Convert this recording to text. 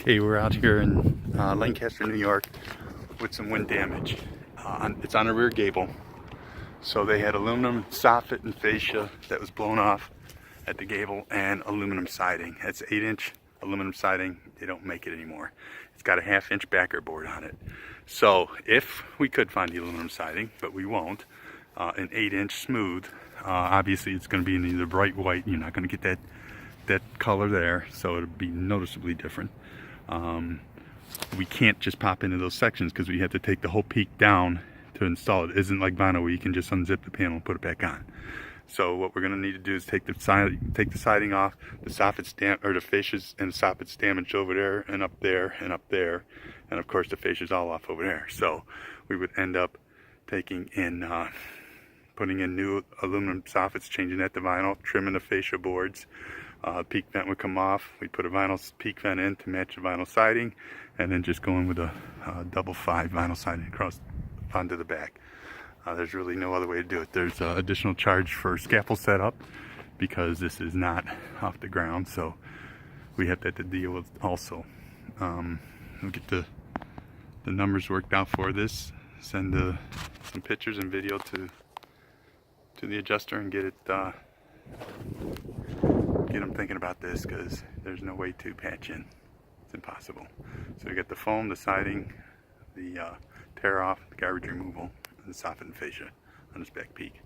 Okay, we're out here in Lancaster, New York with some wind damage. It's on a rear gable. So they had aluminum soffit and fascia that was blown off at the gable and aluminum siding. That's 8-inch aluminum siding. They don't make it anymore. It's got a 1/2-inch backer board on it. So if we could find the aluminum siding, but we won't, an 8-inch smooth, obviously it's going to be in either bright white. You're not going to get that color there, so it'll be noticeably different. We can't just pop into those sections because we have to take the whole peak down to install it. It isn't like vinyl where you can just unzip the panel and put it back on. So what we're going to need to do is take the siding off. The soffit's or the fascias and the soffit's damaged over there and up there and up there, and of course the fascia's all off over there. So we would end up taking in putting in new aluminum soffits, changing that to vinyl, trimming the fascia boards. Peak vent would come off. We'd put a vinyl peak vent in to match the vinyl siding, and then just go in with a double 5 vinyl siding across onto the back. There's really no other way to do it. There's additional charge for scaffold setup because this is not off the ground, so we have that to deal with also. We'll get the numbers worked out for this. Send some pictures and video to the adjuster and get them thinking about this, because there's no way to patch in. It's impossible. So we got the foam, the siding, the tear off, the garbage removal, and the soffit and fascia on this back peak.